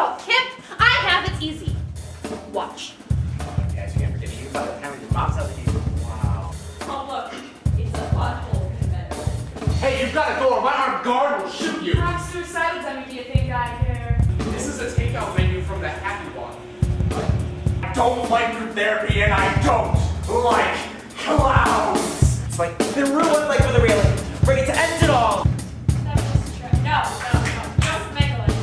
Oh, Kip, I have it easy. Watch. Guys, you never did it. You thought that your mom's out of you. Wow. Oh, look. It's a butthole in the bed. Hey, you've got a door. My armed guard will shoot you. I'm suicidal, dummy. Do you think I care? This is a takeout menu from the Happy One. I don't like group therapy, and I don't like clowns. It's like The ruin like with a railing. Ready to end it all. That was just a trick. No. Just Megalith.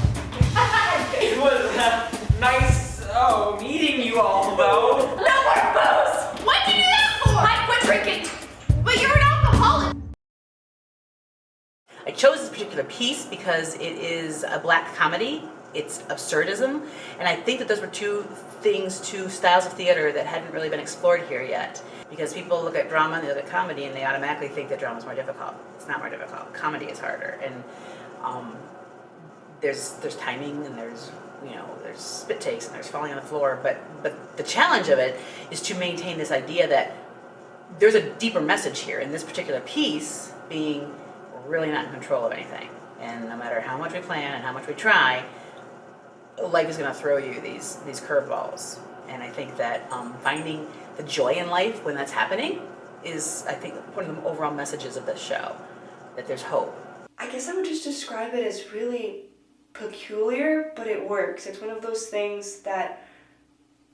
It was nice meeting you all though. No more booze! What'd you do that for? I quit drinking. But you're an alcoholic. I chose this particular piece because it is a black comedy. It's absurdism, and I think that those were two styles of theater that hadn't really been explored here yet. Because people look at drama and they look at comedy and they automatically think that drama is more difficult. It's not more difficult. Comedy is harder, and there's timing and there's spit takes and there's falling on the floor. But the challenge of it is to maintain this idea that there's a deeper message here in this particular piece, being we're really not in control of anything, and no matter how much we plan and how much we try, life is going to throw you these curveballs. And I think that finding the joy in life when that's happening is, I think, one of the overall messages of this show, that there's hope. I guess I would just describe it as really peculiar, but it works. It's one of those things that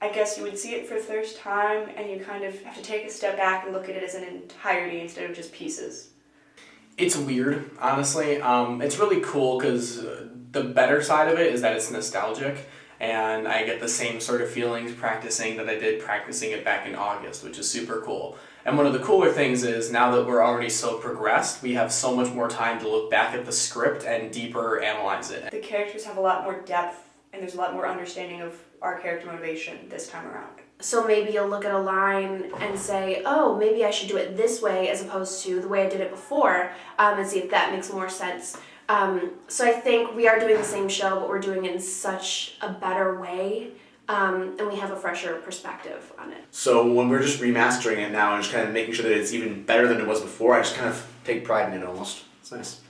I guess you would see it for the first time and you kind of have to take a step back and look at it as an entirety instead of just pieces. It's weird, honestly. It's really cool because the better side of it is that it's nostalgic, and I get the same sort of feelings practicing that I did practicing it back in August, which is super cool. And one of the cooler things is now that we're already so progressed, we have so much more time to look back at the script and deeper analyze it. The characters have a lot more depth and there's a lot more understanding of our character motivation this time around. So maybe you'll look at a line and say, oh, maybe I should do it this way as opposed to the way I did it before, and see if that makes more sense. So I think we are doing the same show, but we're doing it in such a better way, and we have a fresher perspective on it. So when we're just remastering it now and just kind of making sure that it's even better than it was before, I just kind of take pride in it almost. It's nice.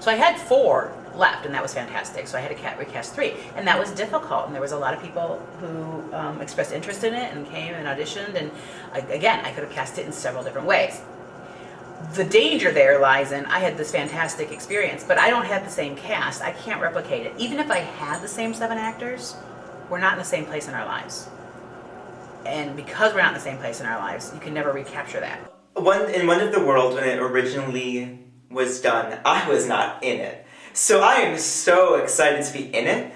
So I had 4 left, and that was fantastic. So I had to recast 3, and that was difficult. And there was a lot of people who expressed interest in it and came and auditioned. And again, I could have cast it in several different ways. The danger there lies in I had this fantastic experience, but I don't have the same cast. I can't replicate it. Even if I had the same 7 actors, we're not in the same place in our lives. And because we're not in the same place in our lives, you can never recapture that. In One of the World, when it originally was done, I was not in it. So I am so excited to be in it.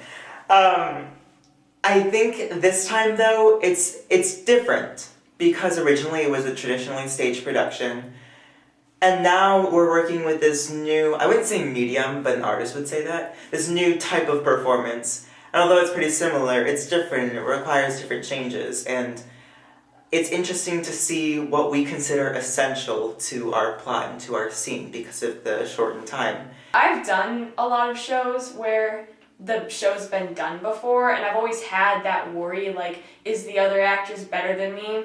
I think this time though, it's different because originally it was a traditionally staged production. And now we're working with this new, I wouldn't say medium, but an artist would say that, this new type of performance. And although it's pretty similar, it's different and it requires different changes. And it's interesting to see what we consider essential to our plot and to our scene because of the shortened time. I've done a lot of shows where the show's been done before, and I've always had that worry, like, is the other actress better than me?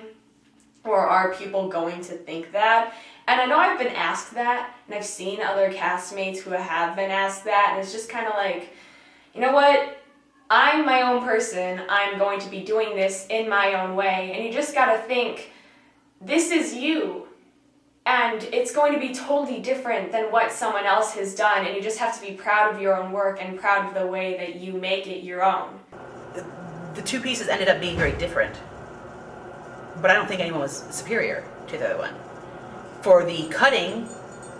Or are people going to think that? And I know I've been asked that, and I've seen other castmates who have been asked that, and it's just kind of like, you know what? I'm my own person. I'm going to be doing this in my own way, and you just gotta think, this is you. And it's going to be totally different than what someone else has done, and you just have to be proud of your own work and proud of the way that you make it your own. The 2 pieces ended up being very different, but I don't think anyone was superior to the other one. For the cutting,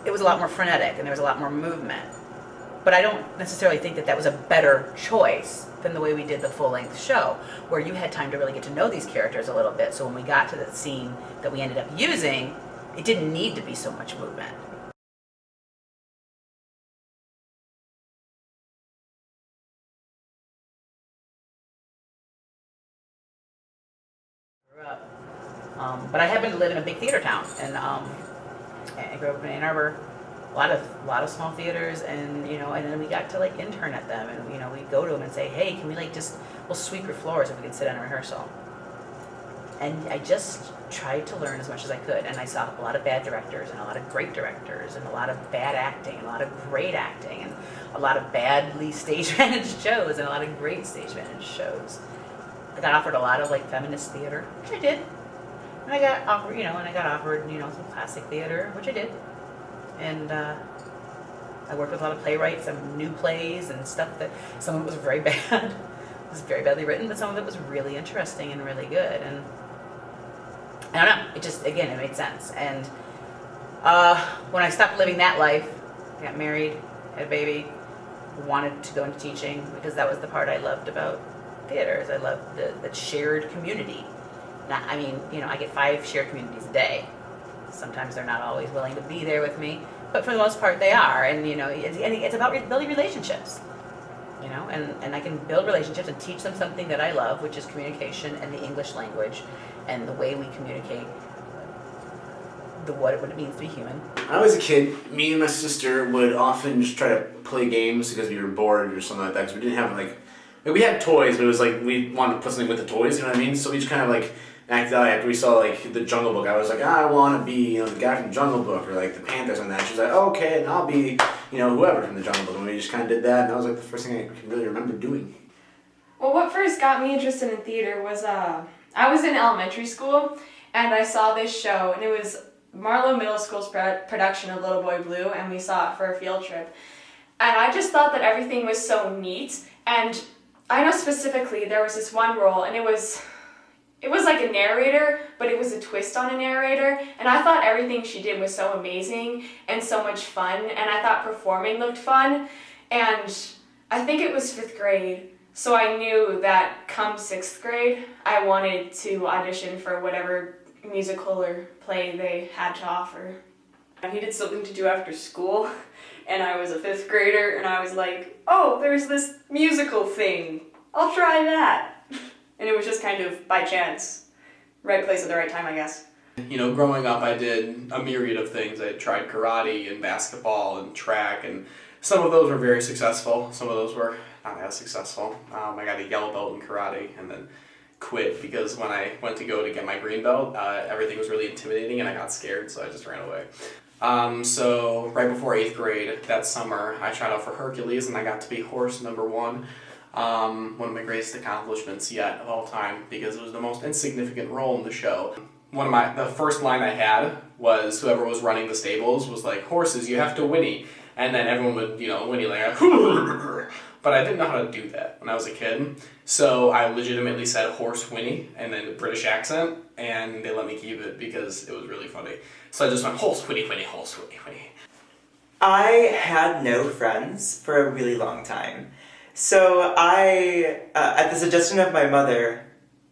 it was a lot more frenetic and there was a lot more movement. But I don't necessarily think that was a better choice than the way we did the full-length show, where you had time to really get to know these characters a little bit. So when we got to the scene that we ended up using, it didn't need to be so much movement. But I happen to live in a big theater town, and I grew up in Ann Arbor. A lot of small theaters, and and then we got to intern at them, and we go to them and say, hey, can we we'll sweep your floors if we can sit in a rehearsal. and I just tried to learn as much as I could. And I saw a lot of bad directors and a lot of great directors and a lot of bad acting and a lot of great acting and a lot of badly stage managed shows and a lot of great stage managed shows. I got offered a lot of like feminist theater, which I did. And I got offered, some classic theater, which I did. And I worked with a lot of playwrights, some new plays and stuff that some of it was very bad. It was very badly written, but some of it was really interesting and really good. And I don't know, it made sense. And when I stopped living that life, I got married, had a baby, wanted to go into teaching because that was the part I loved about theater, is I loved the shared community. I get 5 shared communities a day. Sometimes they're not always willing to be there with me, but for the most part they are. And it's about building relationships. And I can build relationships and teach them something that I love, which is communication and the English language and the way we communicate, what it means to be human. I was a kid, me and my sister would often just try to play games because we were bored or something like that, because we didn't have we had toys, but it was like we wanted to put something with the toys, you know what I mean? So we just kind of acted out after we saw the Jungle Book. I was like, I want to be the guy from Jungle Book, or the Panthers and that. She was like, okay, and I'll be whoever from the Jungle Book. And we just kind of did that, and that was the first thing I can really remember doing. Well, what first got me interested in theater was I was in elementary school and I saw this show, and it was Marlowe Middle School's production of Little Boy Blue, and we saw it for a field trip. And I just thought that everything was so neat. And I know specifically there was this one role, and it was like a narrator, but it was a twist on a narrator. And I thought everything she did was so amazing and so much fun, and I thought performing looked fun. And I think it was 5th grade, so I knew that come 6th grade, I wanted to audition for whatever musical or play they had to offer. I needed something to do after school, and I was a 5th grader, and I was like, oh, there's this musical thing. I'll try that. And it was just kind of by chance. Right place at the right time, I guess. Growing up, I did a myriad of things. I tried karate and basketball and track, and some of those were very successful. Some of those were not as successful. I got a yellow belt in karate and then quit because when I went to get my green belt, everything was really intimidating and I got scared, so I just ran away. So right before 8th grade, that summer, I tried out for Hercules and I got to be horse number 1. One of my greatest accomplishments yet of all time, because it was the most insignificant role in the show. The first line I had was whoever was running the stables was like, horses, you have to whinny. And then everyone would, whinny but I didn't know how to do that when I was a kid. So I legitimately said horse whinny and then a British accent, and they let me keep it because it was really funny. So I just went horse whinny whinny, horse whinny whinny. I had no friends for a really long time. So I, at the suggestion of my mother,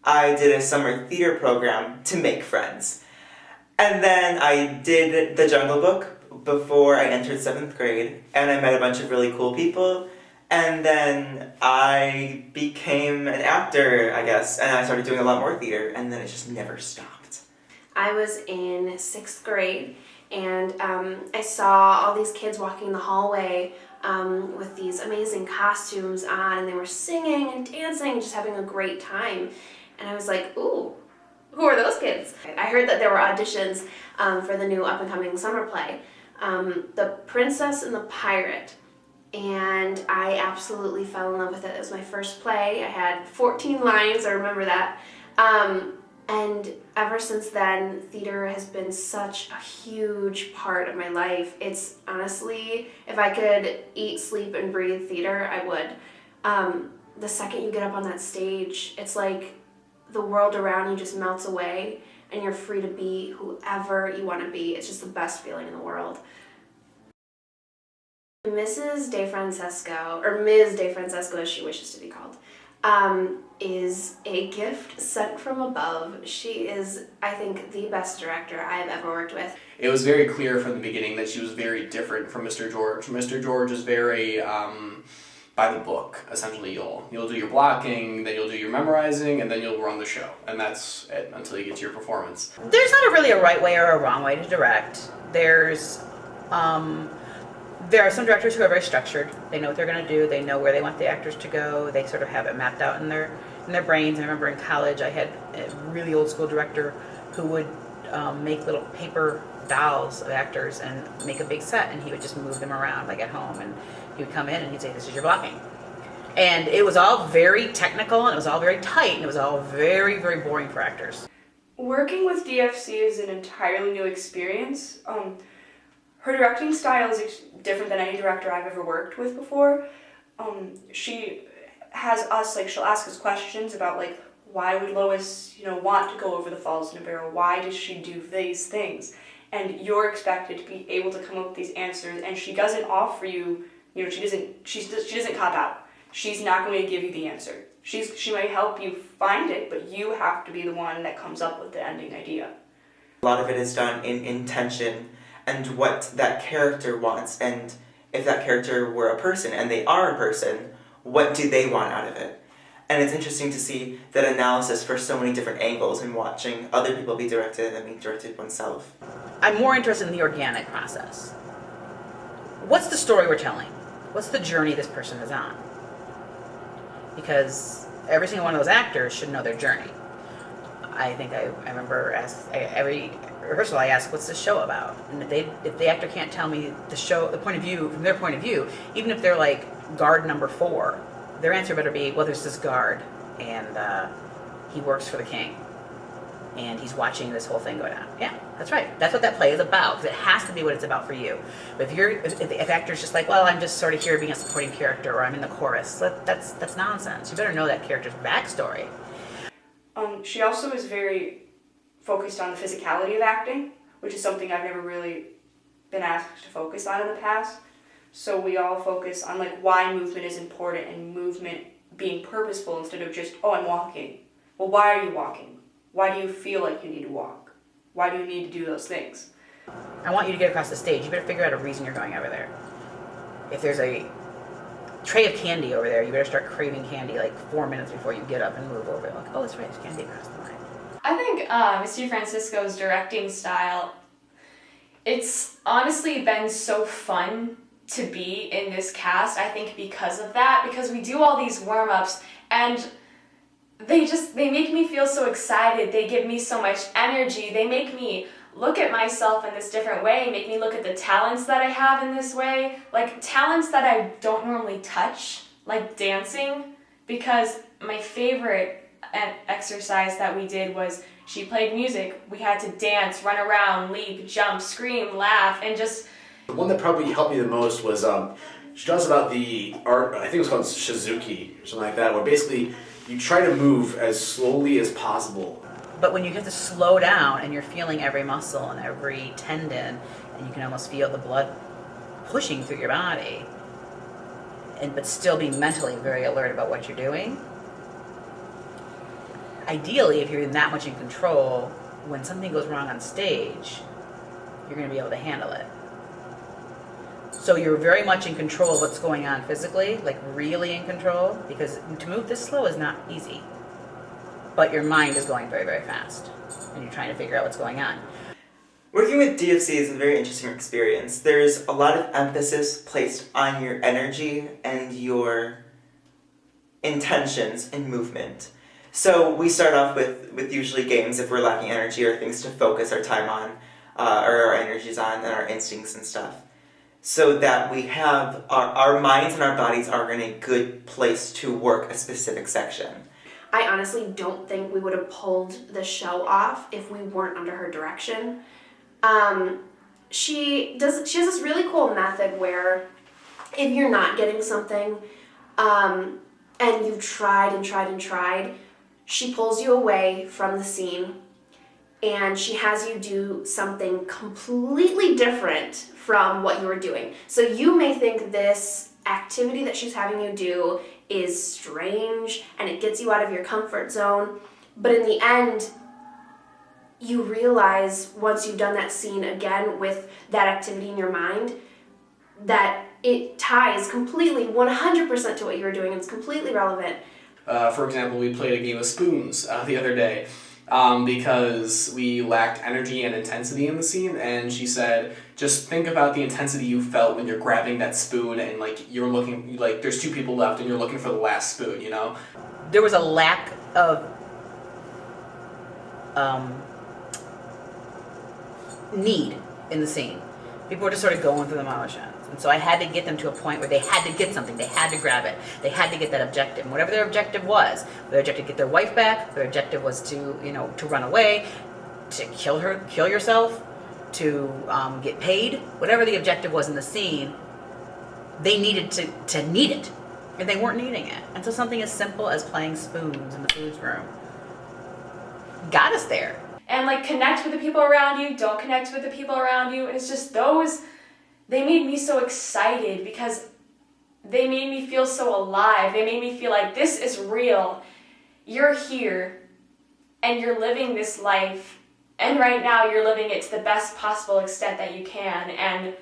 I did a summer theater program to make friends. And then I did the Jungle Book before I entered 7th grade, and I met a bunch of really cool people. And then I became an actor, I guess, and I started doing a lot more theater, and then it just never stopped. I was in 6th grade, and I saw all these kids walking the hallway with these amazing costumes on, and they were singing and dancing and just having a great time. And I was like, ooh, who are those kids? I heard that there were auditions for the new up-and-coming summer play, The Princess and the Pirate. And I absolutely fell in love with it. It was my first play. I had 14 lines, I remember that. And ever since then, theater has been such a huge part of my life. It's honestly, if I could eat, sleep, and breathe theater, I would. The second you get up on that stage, it's like the world around you just melts away and you're free to be whoever you want to be. It's just the best feeling in the world. Mrs. DeFrancesco, or Ms. DeFrancesco as she wishes to be called, is a gift sent from above. She is, I think, the best director I have ever worked with. It was very clear from the beginning that she was very different from Mr. George. Mr. George is very by the book, essentially. You'll do your blocking, then you'll do your memorizing, and then you'll run the show. And that's it until you get to your performance. There's not really a right way or a wrong way to direct. There are some directors who are very structured. They know what they're going to do. They know where they want the actors to go. They sort of have it mapped out in in their brains. I remember in college I had a really old school director who would make little paper dolls of actors and make a big set, and he would just move them around like at home, and he would come in and he'd say, "This is your blocking." And it was all very technical, and it was all very tight, and it was all very, very boring for actors. Working with DFC is an entirely new experience. Her directing style is different than any director I've ever worked with before. She has us, like, she'll ask us questions about, like, why would Lois, want to go over the falls in a barrel? Why does she do these things? And you're expected to be able to come up with these answers, and she doesn't offer you, she doesn't cop out. She's not going to give you the answer. She might help you find it, but you have to be the one that comes up with the ending idea. A lot of it is done in intention and what that character wants, and if that character were a person and they are a person, what do they want out of it? And it's interesting to see that analysis for so many different angles and watching other people be directed and being directed oneself. I'm more interested in the organic process. What's the story we're telling? What's the journey this person is on? Because every single one of those actors should know their journey. I think I remember every rehearsal I ask, what's the show about? And if the actor can't tell me the point of view, from their point of view, even if they're like guard number 4, their answer better be, well, there's this guard, and he works for the king, and he's watching this whole thing go down. Yeah, that's right. That's what that play is about, because it has to be what it's about for you. But if actor's just like, well, I'm just sort of here being a supporting character, or I'm in the chorus, that's nonsense. You better know that character's backstory. She also is very focused on the physicality of acting, which is something I've never really been asked to focus on in the past. So we all focus on like why movement is important and movement being purposeful instead of just, oh, I'm walking. Well, why are you walking? Why do you feel like you need to walk? Why do you need to do those things? I want you to get across the stage. You better figure out a reason you're going over there. If there's a tray of candy over there, you better start craving candy like 4 minutes before you get up and move over. Like, oh, that's right, there's candy across the line. I think Mr. Francisco's directing style, it's honestly been so fun to be in this cast, I think because of that, because we do all these warm-ups and they make me feel so excited. They give me so much energy. They make me look at myself in this different way, make me look at the talents that I have in this way, like talents that I don't normally touch, like dancing, because my favorite exercise that we did was she played music. We had to dance, run around, leap, jump, scream, laugh, and just... The one that probably helped me the most was she talks about the art, I think it was called Shizuki or something like that, where basically you try to move as slowly as possible. But when you have to slow down and you're feeling every muscle and every tendon, and you can almost feel the blood pushing through your body, but still being mentally very alert about what you're doing, ideally, if you're in that much in control, when something goes wrong on stage, you're going to be able to handle it. So you're very much in control of what's going on physically, like really in control, because to move this slow is not easy. But your mind is going very, very fast, and you're trying to figure out what's going on. Working with DFC is a very interesting experience. There's a lot of emphasis placed on your energy and your intentions in movement. So we start off with usually games if we're lacking energy or things to focus our time on, or our energies on, and our instincts and stuff. So that we have our minds and our bodies are in a good place to work a specific section. I honestly don't think we would have pulled the show off if we weren't under her direction. She has this really cool method where if you're not getting something, and you've tried and tried and tried, she pulls you away from the scene and she has you do something completely different from what you were doing. So you may think this activity that she's having you do is strange and it gets you out of your comfort zone, but in the end, you realize once you've done that scene again with that activity in your mind that it ties completely 100% to what you were doing and it's completely relevant. For example, we played a game of spoons the other day, because we lacked energy and intensity in the scene, and she said, just think about the intensity you felt when you're grabbing that spoon and like you're looking, like there's 2 people left and you're looking for the last spoon, you know? There was a lack of need in the scene. People were just sort of going through the motions. And so I had to get them to a point where they had to get something. They had to grab it. They had to get that objective. And whatever their objective was, their objective to get their wife back, their objective was to, to run away, to kill yourself, to get paid, whatever the objective was in the scene, they needed to need it. And they weren't needing it. And so something as simple as playing spoons in the food room got us there. And like connect with the people around you, don't connect with the people around you. And it's just those, they made me so excited because they made me feel so alive. They made me feel like this is real. You're here and you're living this life. And right now you're living it to the best possible extent that you can. And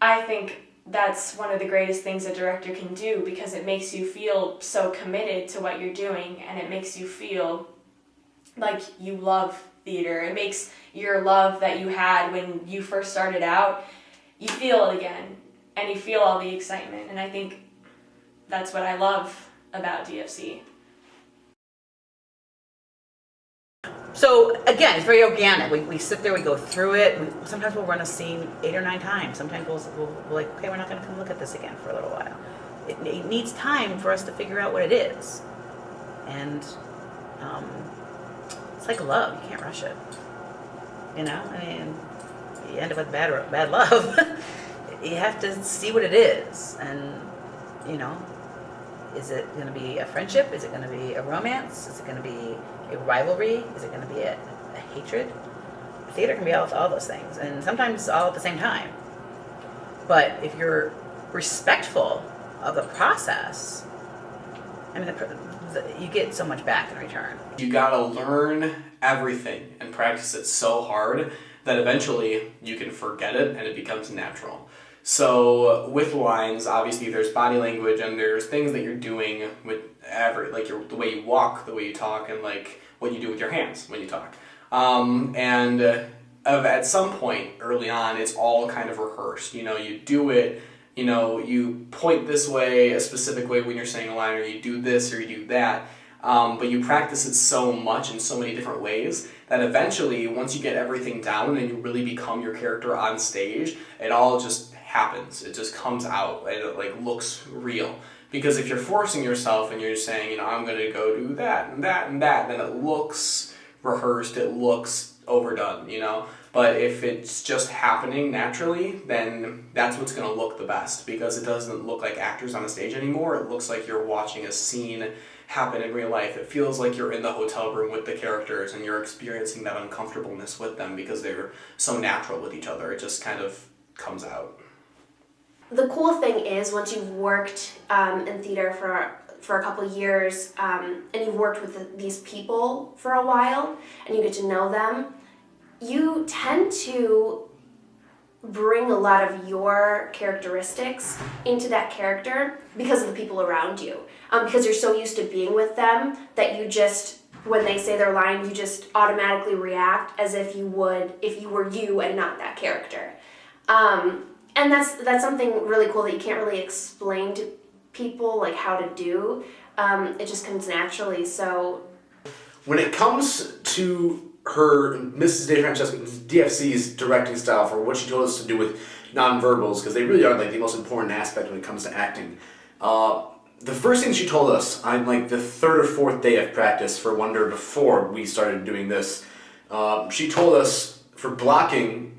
I think that's one of the greatest things a director can do because it makes you feel so committed to what you're doing and it makes you feel like you love theater. It makes your love that you had when you first started out, you feel it again and you feel all the excitement. And I think that's what I love about DFC. So again, it's very organic. We sit there, we go through it. Sometimes we'll run a scene 8 or 9 times. Sometimes we'll like, okay, we're not going to come look at this again for a little while. It needs time for us to figure out what it is. And it's like love. You can't rush it. I mean, you end up with bad love. You have to see what it is. And, is it going to be a friendship? Is it going to be a romance? Is it going to be a rivalry? Is it going to be a hatred? Theater can be all those things, and sometimes all at the same time. But if you're respectful of the process, I mean, you get so much back in return. You gotta learn everything and practice it so hard that eventually you can forget it and it becomes natural. So with lines, obviously there's body language and there's things that you're doing with the way you walk, the way you talk, and like what you do with your hands when you talk. At some point early on, it's all kind of rehearsed. You do it, you point this way, a specific way when you're saying a line, or you do this or you do that. But you practice it so much in so many different ways that eventually, once you get everything down and you really become your character on stage, it all just happens. It just comes out. It looks real. Because if you're forcing yourself and you're just saying, I'm going to go do that and that and that, then it looks rehearsed, it looks overdone, But if it's just happening naturally, then that's what's going to look the best, because it doesn't look like actors on a stage anymore. It looks like you're watching a scene happen in real life. It feels like you're in the hotel room with the characters and you're experiencing that uncomfortableness with them because they're so natural with each other. It just kind of comes out. The cool thing is, once you've worked in theater for a couple years, and you've worked with these people for a while, and you get to know them, you tend to bring a lot of your characteristics into that character because of the people around you. Because you're so used to being with them that you just, when they say their line, you just automatically react as if you would if you were you and not that character. And that's something really cool that you can't really explain to people, like how to do. It just comes naturally. So when it comes to her, Mrs. DeFrancesco, DFC's directing style for what she told us to do with nonverbals, because they really are like the most important aspect when it comes to acting. The first thing she told us on like the 3rd or 4th day of practice for Wonder before we started doing this, she told us for blocking,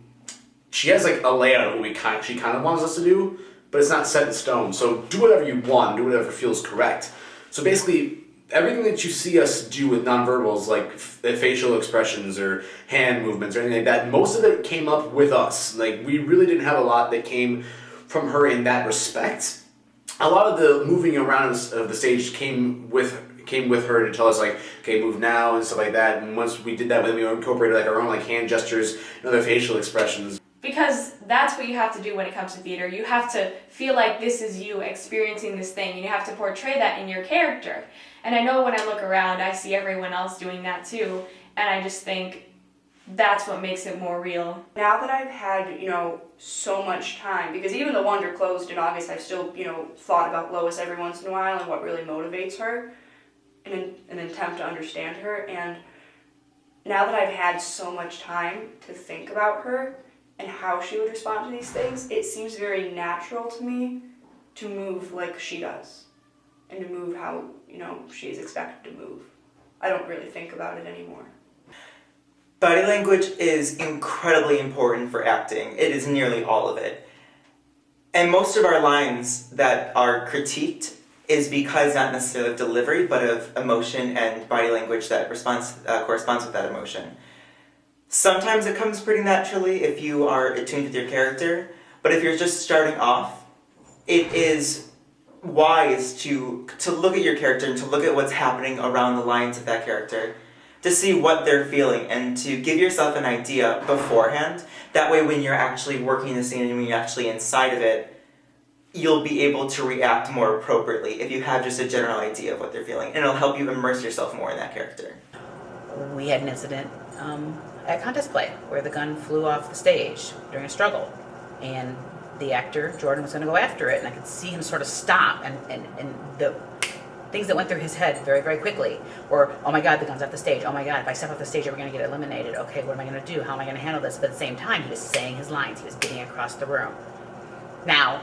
she has like a layout of what she kind of wants us to do, but it's not set in stone. So do whatever you want, do whatever feels correct. So basically, everything that you see us do with nonverbals, like facial expressions or hand movements or anything like that, most of it came up with us. Like, we really didn't have a lot that came from her in that respect. A lot of the moving around of the stage came with her to tell us, like, okay, move now and stuff like that. And once we did that, then we incorporated like our own like hand gestures and other facial expressions. Because that's what you have to do when it comes to theater. You have to feel like this is you experiencing this thing, and you have to portray that in your character. And I know when I look around, I see everyone else doing that too, and I just think that's what makes it more real. Now that I've had, so much time, because even though Wonder closed in August, I've still, thought about Lois every once in a while and what really motivates her in an attempt to understand her. And now that I've had so much time to think about her and how she would respond to these things, it seems very natural to me to move like she does and to move how, she is expected to move. I don't really think about it anymore. Body language is incredibly important for acting. It is nearly all of it. And most of our lines that are critiqued is because not necessarily of delivery, but of emotion and body language that corresponds with that emotion. Sometimes it comes pretty naturally if you are attuned with your character, but if you're just starting off, it is wise to look at your character and to look at what's happening around the lines of that character, to see what they're feeling and to give yourself an idea beforehand. That way when you're actually working the scene and when you're actually inside of it, you'll be able to react more appropriately if you have just a general idea of what they're feeling, and it'll help you immerse yourself more in that character. We had an incident at contest play where the gun flew off the stage during a struggle, and the actor, Jordan, was going to go after it, and I could see him sort of stop, and the things that went through his head very, very quickly were, oh my God, the gun's off the stage. Oh my God, if I step off the stage, are we going to get eliminated? Okay, what am I going to do? How am I going to handle this? But at the same time, he was saying his lines. He was getting across the room. Now,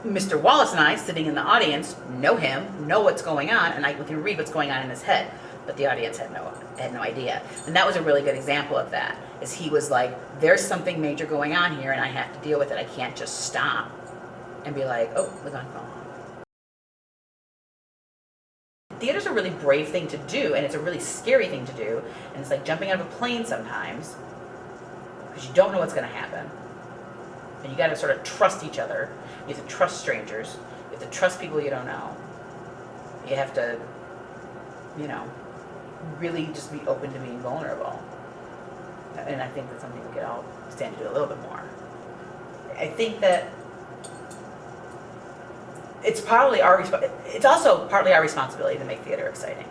Mr. Wallace and I, sitting in the audience, know him, know what's going on, and we can read what's going on in his head. But the audience had no idea. And that was a really good example of that, is he was like, there's something major going on here, and I have to deal with it. I can't just stop and be like, oh, the gun fell off. Theater's a really brave thing to do, and it's a really scary thing to do, and it's like jumping out of a plane sometimes, because you don't know what's going to happen. And you got to sort of trust each other. You have to trust strangers. You have to trust people you don't know. You have to, really just be open to being vulnerable. And I think that's something we could all stand to do a little bit more. I think that it's also partly our responsibility to make theater exciting,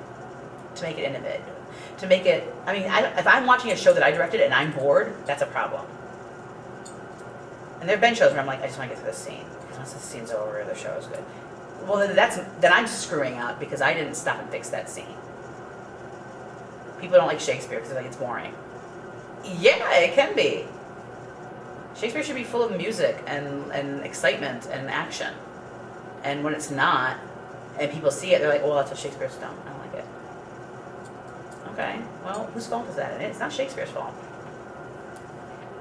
to make it innovative, to make it, if I'm watching a show that I directed and I'm bored, that's a problem. And there have been shows where I'm like, I just want to get to this scene, because once the scene's over, the show is good. Well, then I'm screwing up because I didn't stop and fix that scene. People don't like Shakespeare because they're like, it's boring. Yeah, it can be. Shakespeare should be full of music and excitement and action. And when it's not, and people see it, they're like, well, that's what Shakespeare's done. I don't like it. Okay, well, whose fault is that? It's not Shakespeare's fault.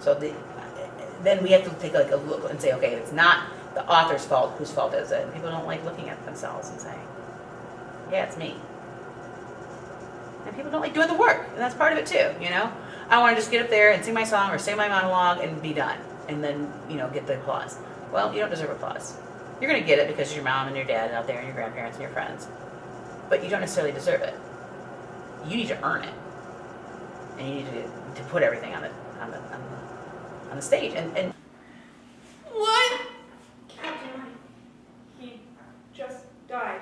So then we have to take a look and say, okay, if it's not the author's fault, whose fault is it? And people don't like looking at themselves and saying, yeah, it's me. And people don't like doing the work, and that's part of it too, I want to just get up there and sing my song or say my monologue and be done, and then, get the applause. Well, you don't deserve applause. You're going to get it because your mom and your dad out there and your grandparents and your friends, but you don't necessarily deserve it. You need to earn it, and you need to put everything on the stage. And what? Captain, he just died.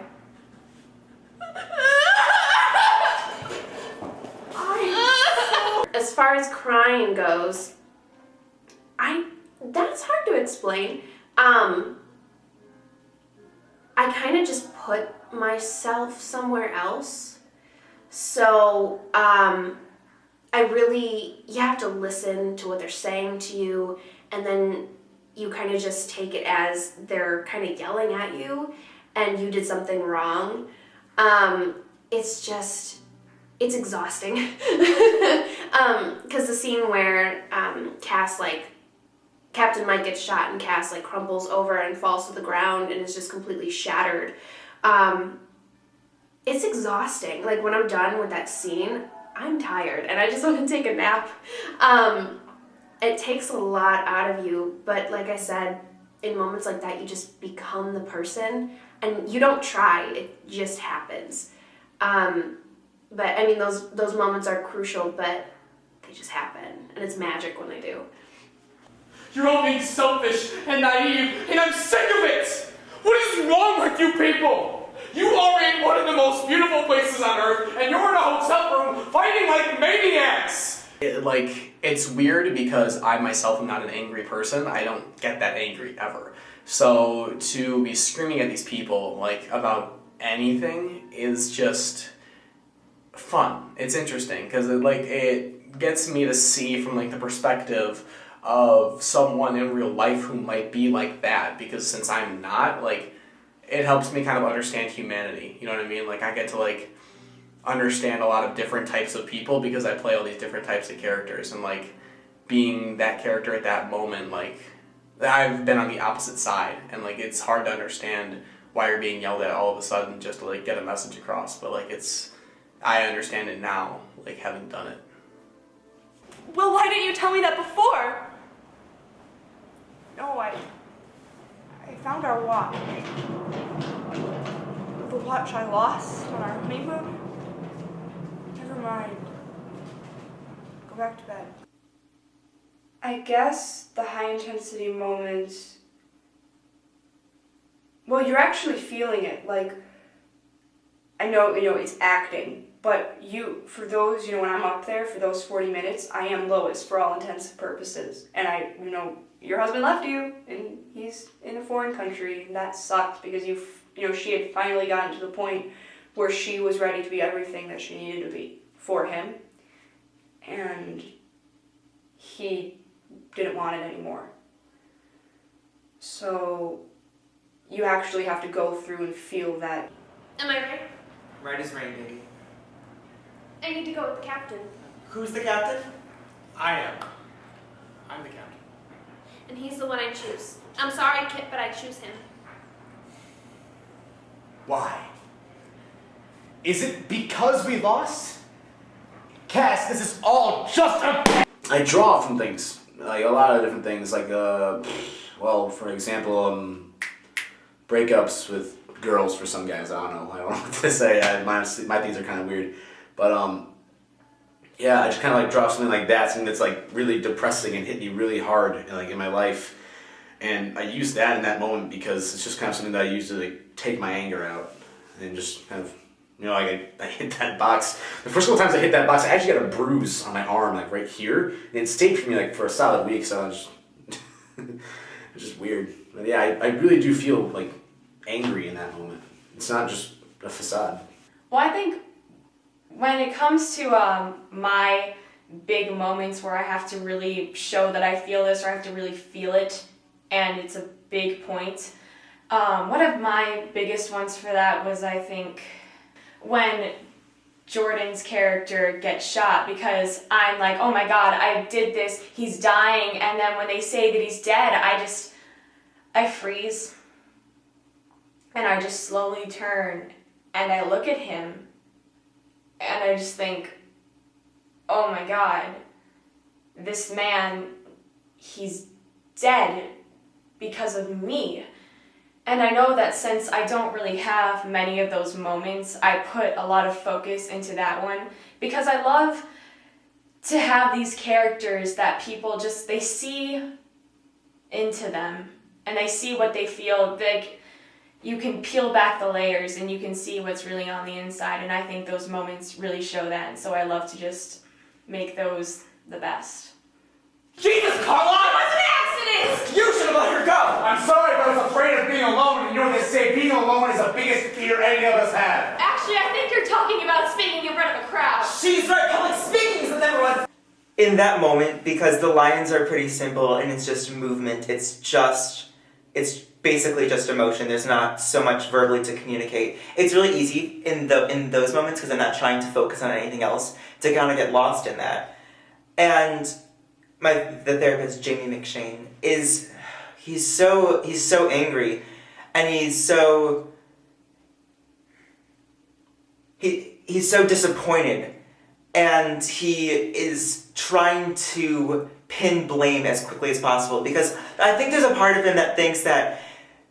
As far as crying goes, that's hard to explain. I kind of just put myself somewhere else. So, you have to listen to what they're saying to you, and then you kind of just take it as they're kind of yelling at you, and you did something wrong. It's exhausting. Because the scene where Cass, Captain Mike gets shot and Cass, crumples over and falls to the ground and is just completely shattered. It's exhausting. When I'm done with that scene, I'm tired and I just want to take a nap. It takes a lot out of you, but like I said, in moments like that, you just become the person, and you don't try, it just happens. But those moments are crucial, but they just happen, and it's magic when they do. You're all being selfish and naive, and I'm sick of it! What is wrong with you people? You are in one of the most beautiful places on earth, and you're in a hotel room fighting like maniacs! It's weird because I myself am not an angry person. I don't get that angry ever. So to be screaming at these people like about anything is just fun. It's interesting because it gets me to see from the perspective of someone in real life who might be like that, because since I'm not, it helps me kind of understand humanity. You know what I mean? I get to understand a lot of different types of people because I play all these different types of characters, and being that character at that moment, I've been on the opposite side, and it's hard to understand why you're being yelled at all of a sudden just to get a message across, but I understand it now, having done it. Well, why didn't you tell me that before? No, I found our watch. The watch I lost on our honeymoon. Never mind. Go back to bed. I guess the high intensity moments, well, you're actually feeling it. I know, it's acting, but for those, when I'm up there for those 40 minutes, I am Lois for all intents and purposes. And your husband left you, and he's in a foreign country, and that sucked because she had finally gotten to the point where she was ready to be everything that she needed to be for him. And he didn't want it anymore. So you actually have to go through and feel that. Am I right? Right as rain, baby. I need to go with the captain. Who's the captain? I am. I'm the captain. And he's the one I choose. I'm sorry, Kit, but I choose him. Why? Is it because we lost? Cass, this is all just a... I draw from things, a lot of different things, for example, breakups with girls for some guys. I don't know what to say. My things are kind of weird, but I just kind of draw something like that, something that's really depressing and hit me really hard in my life, and I use that in that moment because it's just kind of something that I use to take my anger out, and just kind of. I hit that box. The first couple times I hit that box, I actually got a bruise on my arm, right here. And it stayed for me for a solid week, so I was just, it's just weird. But yeah, I really do feel angry in that moment. It's not just a facade. Well, I think when it comes to my big moments where I have to really show that I feel this, or I have to really feel it, and it's a big point, one of my biggest ones for that was, I think, when Jordan's character gets shot, because I'm oh my god, I did this, he's dying, and then when they say that he's dead, I freeze, and I just slowly turn, and I look at him, and I just think, oh my god, this man, he's dead because of me. And I know that since I don't really have many of those moments, I put a lot of focus into that one, because I love to have these characters that people they see into them, and they see what they feel. You can peel back the layers and you can see what's really on the inside, and I think those moments really show that, and so I love to just make those the best. Jesus, Carla! It was an accident! You should have let her go! I'm sorry, but I was afraid of being alone, and you know what they say, being alone is the biggest fear any of us have. Actually, I think you're talking about speaking in front of a crowd. She's right, public speaking with everyone! In that moment, because the lines are pretty simple and it's just movement, it's basically just emotion. There's not so much verbally to communicate. It's really easy in those moments, because I'm not trying to focus on anything else, to kind of get lost in that. And the therapist, Jamie McShane, he's so angry, and he's so disappointed, and he is trying to pin blame as quickly as possible, because I think there's a part of him that thinks that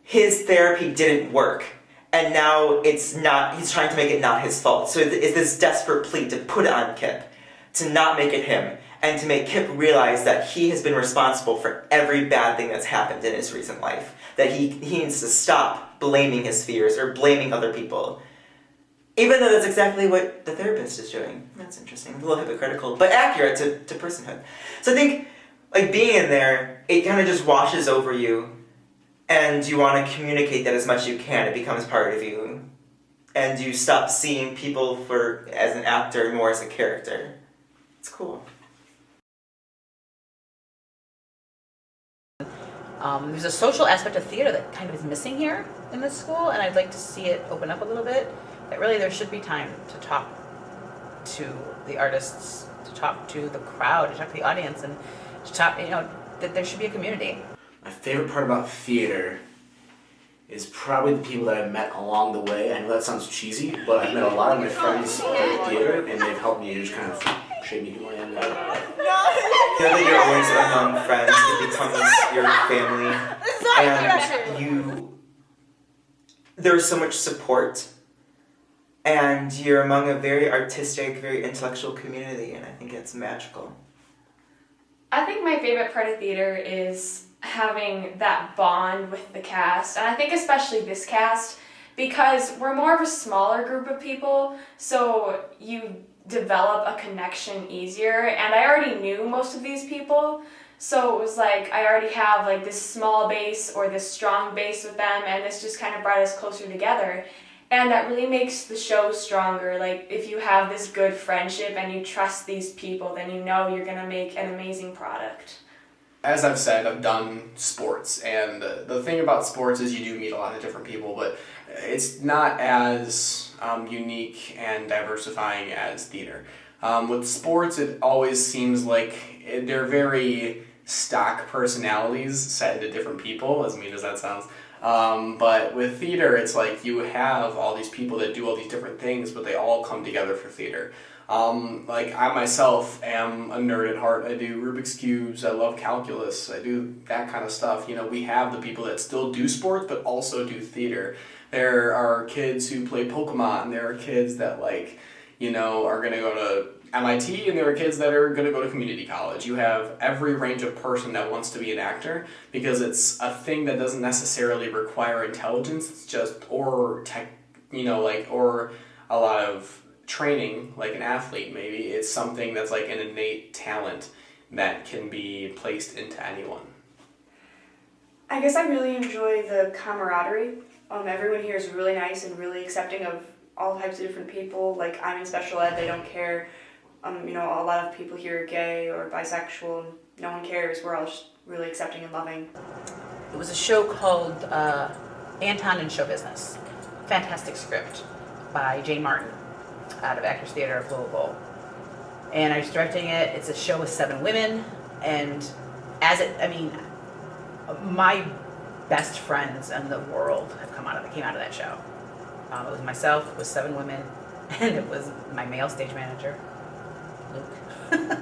his therapy didn't work, and now he's trying to make it not his fault. So it's this desperate plea to put it on Kip, to not make it him. and to make Kip realize that he has been responsible for every bad thing that's happened in his recent life. That he needs to stop blaming his fears or blaming other people. Even though that's exactly what the therapist is doing. That's interesting. A little hypocritical, but accurate to personhood. So I think, like, being in there, it kind of just washes over you, and you want to communicate that as much as you can. It becomes part of you. And you stop seeing people as an actor, more as a character. It's cool. There's a social aspect of theater that kind of is missing here in this school, and I'd like to see it open up a little bit. That really there should be time to talk to the artists, to talk to the crowd, to talk to the audience, and to talk, that there should be a community. My favorite part about theater is probably the people that I've met along the way. I know that sounds cheesy, but I've met a lot of my friends through theater, and they've helped me just kind of shape me who I am now. I feel that you're always among friends. It becomes your family. And there's so much support. And you're among a very artistic, very intellectual community, and I think it's magical. I think my favorite part of theater is having that bond with the cast, and I think especially this cast, because we're more of a smaller group of people, so you develop a connection easier, and I already knew most of these people, so it was like I already have like this small base or this strong base with them, and this just kind of brought us closer together. And that really makes the show stronger. Like, if you have this good friendship and you trust these people, then you know you're gonna make an amazing product. As I've said, I've done sports, and the thing about sports is you do meet a lot of different people, but it's not as unique and diversifying as theater. With sports, it always seems like they're very stock personalities set into different people, as mean as that sounds. But with theater, it's like you have all these people that do all these different things, but they all come together for theater. Like I myself am a nerd at heart. I do Rubik's Cubes, I love calculus, I do that kind of stuff. We have the people that still do sports, but also do theater. There are kids who play Pokemon, there are kids that are gonna go to MIT, and there are kids that are going to go to community college. You have every range of person that wants to be an actor, because it's a thing that doesn't necessarily require intelligence. It's just, or a lot of training, like an athlete maybe. It's something that's like an innate talent that can be placed into anyone. I guess I really enjoy the camaraderie. Everyone here is really nice and really accepting of all types of different people. Like, I'm in special ed, they don't care. A lot of people here are gay or bisexual. No one cares. We're all just really accepting and loving. It was a show called Anton in Show Business. Fantastic script by Jane Martin out of Actors Theater of Louisville. And I was directing it. It's a show with 7 women, and my best friends in the world came out of that show. It was myself, it was 7 women, and it was my male stage manager, Luke,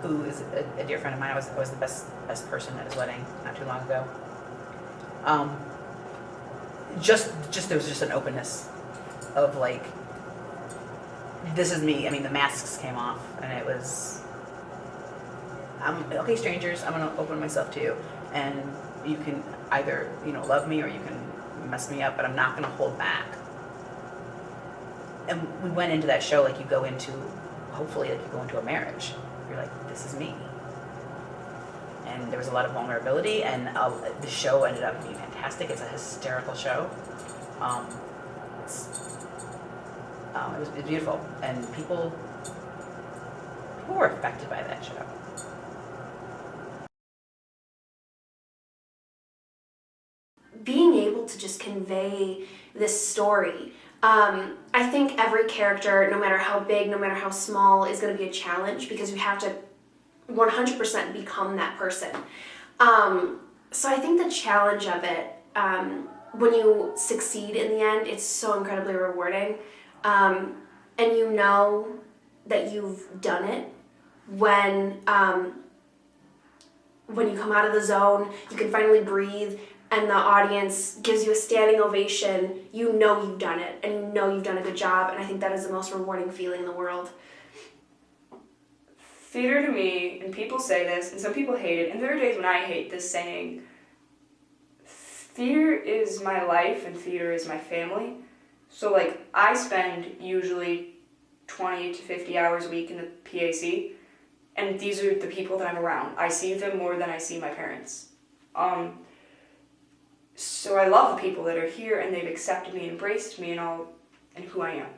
who is a dear friend of mine. I was the best person at his wedding not too long ago. There was just an openness of like, this is me. The masks came off, and it was, okay, strangers, I'm gonna open myself to you, and you can either love me or you can mess me up, but I'm not gonna hold back. And we went into that show like you go into a marriage. You're like, this is me. And there was a lot of vulnerability, and the show ended up being fantastic. It's a hysterical show. It was beautiful, and people were affected by that show. Being able to just convey this story, I think every character, no matter how big, no matter how small, is going to be a challenge, because you have to 100% become that person. So I think the challenge of it, when you succeed in the end, it's so incredibly rewarding. And you know that you've done it when you come out of the zone, you can finally breathe, and the audience gives you a standing ovation. You know you've done it, and you know you've done a good job, and I think that is the most rewarding feeling in the world. theater to me, and people say this, and some people hate it, and there are days when I hate this saying, theater is my life and theater is my family. So like I spend usually 20 to 50 hours a week in the PAC, and these are the people that I'm around. I see them more than I see my parents. So I love the people that are here, and they've accepted me, embraced me, and who I am.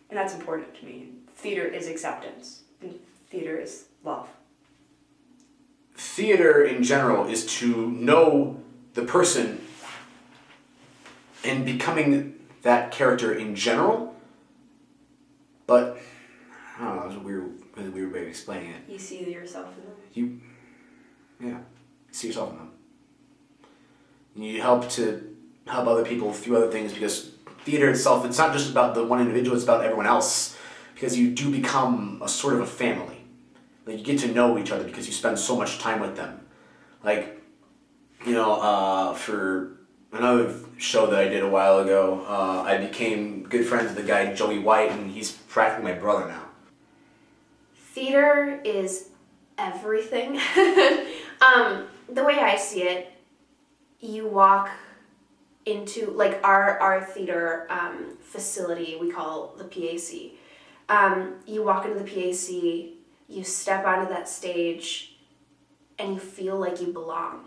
And that's important to me. Theater is acceptance, and theater is love. Theater in general is to know the person and becoming that character in general, but I don't know, that's a really weird way of explaining it. You see yourself in them. You see yourself in them. You help other people through other things, because theater itself, it's not just about the one individual, it's about everyone else, because you do become a sort of a family. Like, you get to know each other because you spend so much time with them. Like, for another show that I did a while ago, I became good friends with the guy Joey White, and he's practically my brother now. Theater is everything. The way I see it, you walk into, like, our theater facility, we call the PAC. You walk into the PAC, you step onto that stage, and you feel like you belong.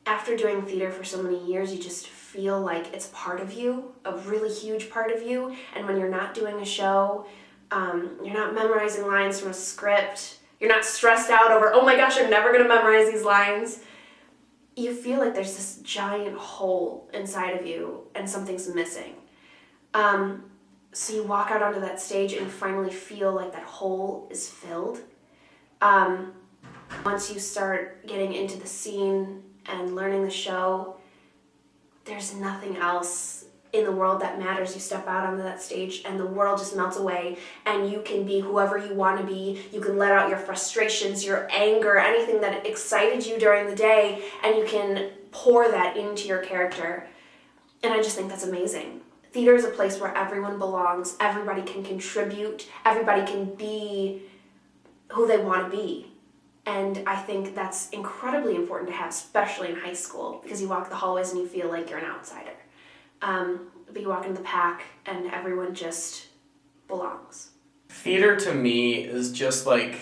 After doing theater for so many years, you just feel like it's part of you, a really huge part of you. And when you're not doing a show, you're not memorizing lines from a script, you're not stressed out over, oh my gosh, I'm never gonna memorize these lines. You feel like there's this giant hole inside of you and something's missing. So you walk out onto that stage and you finally feel like that hole is filled. Once you start getting into the scene and learning the show, there's nothing else in the world that matters. You step out onto that stage and the world just melts away, and you can be whoever you want to be. You can let out your frustrations, your anger, anything that excited you during the day, and you can pour that into your character. And I just think that's amazing. Theater is a place where everyone belongs, everybody can contribute, everybody can be who they want to be. And I think that's incredibly important to have, especially in high school, because you walk the hallways and you feel like you're an outsider. But you walk into the pack and everyone just belongs. Theater to me is just like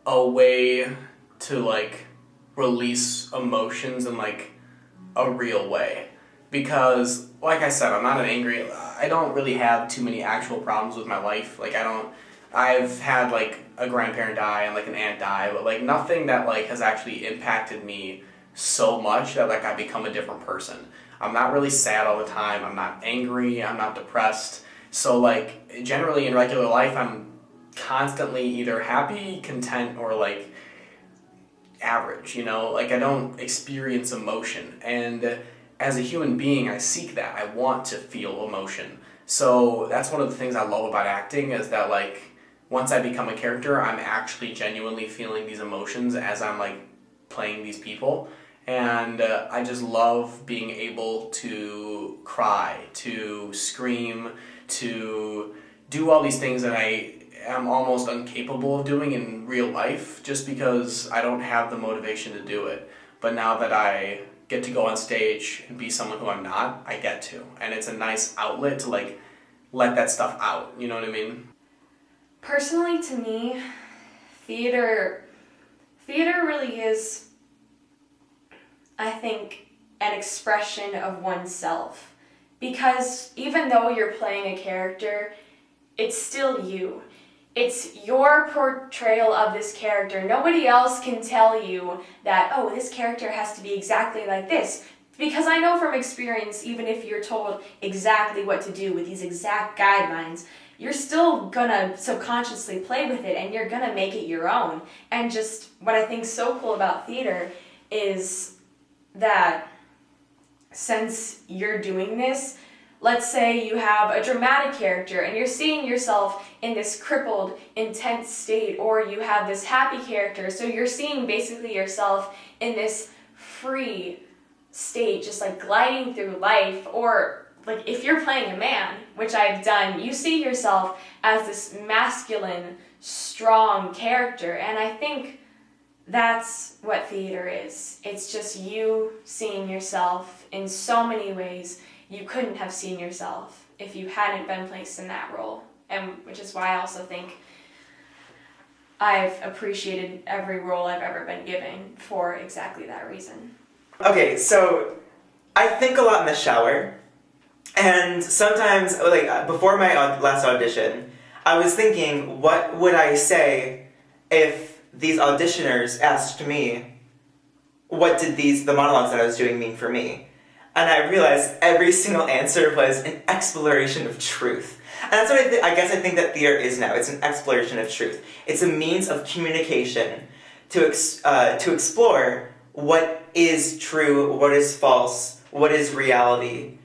a way to like release emotions in like a real way. Because like I said, I don't really have too many actual problems with my life. Like I've had like a grandparent die and like an aunt die, but like nothing that like has actually impacted me so much that like I become a different person. I'm not really sad all the time. I'm not angry. I'm not depressed. So like generally in regular life, I'm constantly either happy, content, or like average, Like I don't experience emotion. And as a human being, I seek that. I want to feel emotion. So that's one of the things I love about acting, is that like once I become a character, I'm actually genuinely feeling these emotions as I'm like playing these people. And I just love being able to cry, to scream, to do all these things that I am almost incapable of doing in real life, just because I don't have the motivation to do it. But now that I get to go on stage and be someone who I'm not, I get to. And it's a nice outlet to like let that stuff out, you know what I mean? Personally, to me, theater really is, I think, an expression of oneself. Because even though you're playing a character, it's still you. It's your portrayal of this character. Nobody else can tell you that, oh, this character has to be exactly like this. Because I know from experience, even if you're told exactly what to do with these exact guidelines, you're still gonna subconsciously play with it and you're gonna make it your own. And just what I think is so cool about theater is that since you're doing this, let's say you have a dramatic character and you're seeing yourself in this crippled, intense state, or you have this happy character, so you're seeing basically yourself in this free state, just like gliding through life, or like if you're playing a man, which I've done, you see yourself as this masculine, strong character, and I think that's what theater is. It's just you seeing yourself in so many ways you couldn't have seen yourself if you hadn't been placed in that role. And which is why I also think I've appreciated every role I've ever been given for exactly that reason. Okay, so I think a lot in the shower, and sometimes, like before my last audition, I was thinking, what would I say if these auditioners asked me, what did the monologues that I was doing mean for me? And I realized every single answer was an exploration of truth. And that's what I guess I think that theater is now. It's an exploration of truth. It's a means of communication to explore what is true, what is false, what is reality.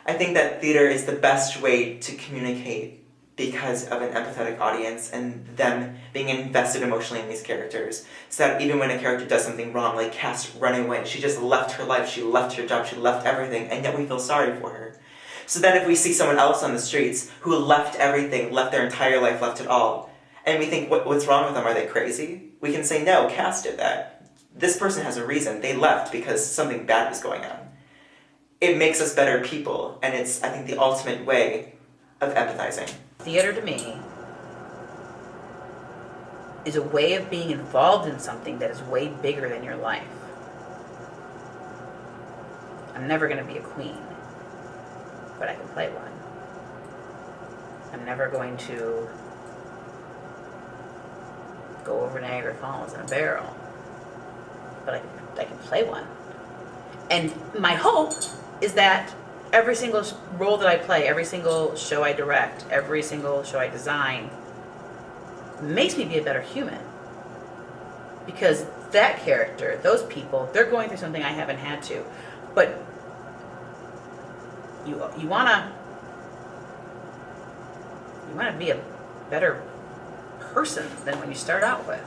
I think that theater is the best way to communicate because of an empathetic audience and them being invested emotionally in these characters. So that even when a character does something wrong, like Cass running away, she just left her life, she left her job, she left everything, and yet we feel sorry for her. So then if we see someone else on the streets who left everything, left their entire life, left it all, and we think, what's wrong with them? Are they crazy? We can say, no, Cass did that. This person has a reason. They left because something bad was going on. It makes us better people, and it's, I think, the ultimate way of empathizing. Theater to me is a way of being involved in something that is way bigger than your life. I'm never going to be a queen, but I can play one. I'm never going to go over Niagara Falls in a barrel, but I can play one. And my hope is that every single role that I play, every single show I direct, every single show I design makes me be a better human. Because that character, those people, they're going through something I haven't had to. But you wanna be a better person than when you start out with.